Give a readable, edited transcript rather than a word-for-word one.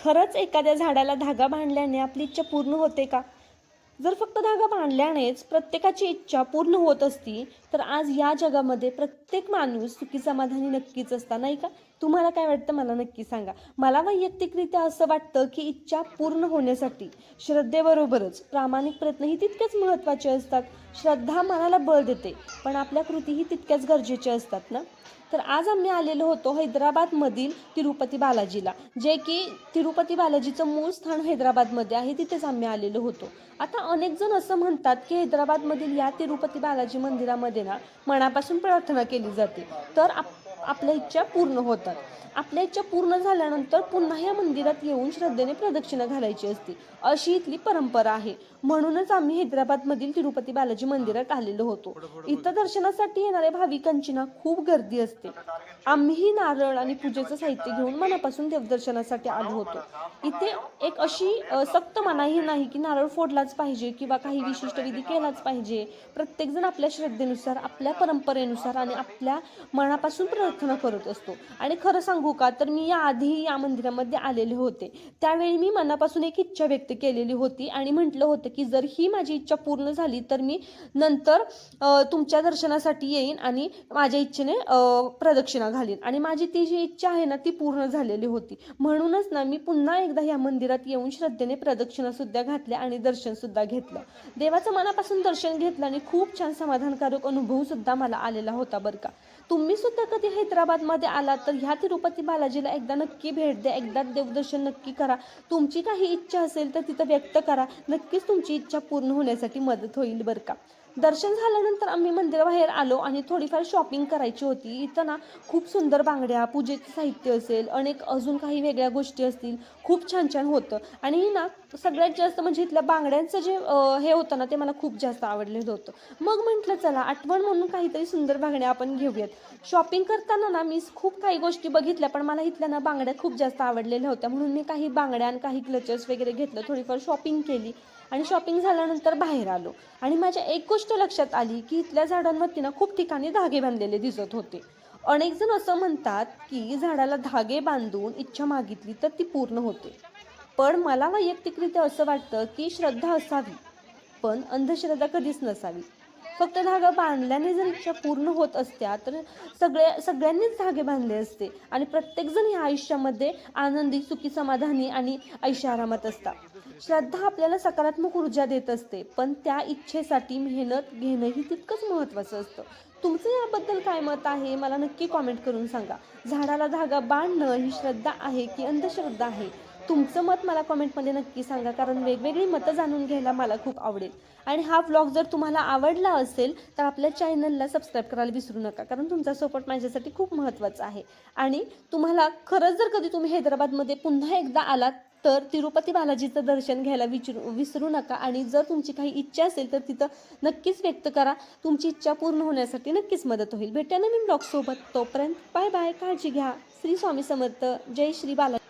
खरंच एखाद्या झाडाला धागा बांधल्याने आपली इच्छा पूर्ण होते का? जर फक्त धागा बांधल्यानेच प्रत्येकाची इच्छा पूर्ण होत असती तर आज या जगामध्ये प्रत्येक माणूस सुखी समाधानी नक्कीच असता, नाही का? तुम्हाला काय वाटतं मला नक्की सांगा. मला वैयक्तिकरित्या असं वाटतं की इच्छा पूर्ण होण्यासाठी श्रद्धेबरोबरच प्रामाणिक प्रयत्नही तितकेच महत्त्वाचे असतात. श्रद्धा मनाला बळ देते, पण आपल्या कृतीही तितक्याच गरजेच्या असतात ना. तर आज आम्ही आलेलो होतो हैदराबादमधील तिरुपती बालाजीला, जे की तिरुपती बालाजीचं मूळ स्थान हैदराबादमध्ये आहे, तिथेच आम्ही आलेलो होतो. आता अनेक जण असं म्हणतात की हैदराबादमधील या तिरुपती बालाजी मंदिरामध्ये ना मनापासून प्रार्थना केली जाते, तर आपल्या इच्छा पूर्ण होतात. आपल्या इच्छा पूर्ण झाल्यानंतर पुन्हा या मंदिरात येऊन श्रद्धेने प्रदक्षिणा घालायची असते, अशी इथली परंपरा आहे. म्हणूनच आम्ही हैदराबादमधील तिरुपती बालाजी मंदिरात आलेलो होतो. इथं दर्शनासाठी येणाऱ्या भाविकांची ना खूप गर्दी असते. आम्हीही नारळ आणि पूजेचं साहित्य घेऊन मनापासून देवदर्शनासाठी आलो होतो. इथे एक अशी सक्त मनाई नाही की नारळ फोडलाच पाहिजे किंवा काही विशिष्ट विधी केलाच पाहिजे. प्रत्येकजण आपल्या श्रद्धेनुसार, आपल्या परंपरेनुसार आणि आपल्या मनापासून प्रार्थना करत असतो. आणि खरं सांगू का, तर मी याआधी या मंदिरामध्ये आलेले होते. त्यावेळी मी मनापासून एक इच्छा व्यक्त केलेली होती आणि म्हटलं होतं की जर ही माझी इच्छा पूर्ण झाली तर मी नंतर तुमच्या दर्शनासाठी येईन आणि माझ्या इच्छेने प्रदक्षिणा घालीन. आणि माझी ती जी इच्छा आहे ना ती पूर्ण झालेली होती. म्हणूनच ना मी पुन्हा एकदा या मंदिरात येऊन श्रद्धेने प्रदक्षिणा सुद्धा घातल्या आणि दर्शन सुद्धा घेतलं. देवाचं मनापासून दर्शन घेतलं आणि खूप छान समाधानकारक अनुभव सुद्धा मला आलेला होता बरं का. तुम्ही सुद्धा कधी हैदराबादमध्ये आलात तर ह्या तिरुपती बालाजीला एकदा नक्की भेट द्या, एकदा देवदर्शन नक्की करा. तुमची काही इच्छा असेल तर तिथं व्यक्त करा, नक्कीच तुमची इच्छा पूर्ण होण्यासाठी मदत होईल बरं का. दर्शन झाल्यानंतर आम्ही मंदिराबाहेर आलो आणि थोडीफार शॉपिंग करायची होती. इथं ना खूप सुंदर बांगड्या, पूजेचं साहित्य असेल, अनेक अजून काही वेगळ्या गोष्टी असतील, खूप छान छान होतं. आणि ना सगळ्यात जास्त म्हणजे इथल्या बांगड्यांचं जे हे होतं ना ते मला खूप जास्त आवडलेलं होतं. मग म्हटलं चला आठवण म्हणून काहीतरी सुंदर बांगड्या आपण घेऊयात. शॉपिंग करताना ना मी खूप काही गोष्टी बघितल्या, पण मला इथल्या ना बांगड्या खूप जास्त आवडलेल्या होत्या, म्हणून मी काही बांगड्या आणि काही क्लचर्स वगैरे घेतलं, थोडीफार शॉपिंग केली आणि शॉपिंग झाल्यानंतर बाहेर आलो. आणि माझ्या एक गोष्ट लक्षात आली की इथल्या झाडांवरती ना खूप ठिकाणी धागे बांधलेले दिसत होते. अनेक जण असं म्हणतात की झाडाला धागे बांधून इच्छा मागितली तर ती पूर्ण होते. पण मला वैयक्तिकरित्या असं वाटतं की श्रद्धा असावी, पण अंधश्रद्धा कधीच नसावी. फक्त धागा बांधल्याने जर इच्छा पूर्ण होत असत्या तर सगळ्यांनीच धागे बांधले असते आणि प्रत्येकजण या आयुष्यामध्ये आनंदी, सुखी, समाधानी आणि ऐशारामात असतात. श्रद्धा आपल्याला सकारात्मक ऊर्जा देत असते, पण त्या इच्छेसाठी मेहनत घेणंही तितकंच महत्त्वाचं असतं. तुमचं याबद्दल काय मत आहे मला नक्की कॉमेंट करून सांगा. झाडाला धागा बांधणं ही श्रद्धा आहे की अंधश्रद्धा आहे? तुमचं मत मला कॉमेंटमध्ये नक्की सांगा, कारण वेगवेगळी मतं जाणून घ्यायला मला खूप आवडेल. आणि हा व्लॉग जर तुम्हाला आवडला असेल तर आपल्या चॅनलला सबस्क्राईब करायला विसरू नका, कारण तुमचा सपोर्ट माझ्यासाठी खूप महत्त्वाचा आहे. आणि तुम्हाला खरंच जर कधी तुम्ही हैदराबादमध्ये पुन्हा एकदा आलात तर तिरुपती बालाजीचं दर्शन घ्यायला विसरू नका. आणि जर तुमची काही इच्छा असेल तर तिथं नक्कीच व्यक्त करा. तुमची इच्छा पूर्ण होण्यासाठी नक्कीच मदत होईल. भेटूया नवीन ब्लॉगसोबत. तोपर्यंत बाय बाय, काळजी घ्या. श्री स्वामी समर्थ. जय श्री बालाजी.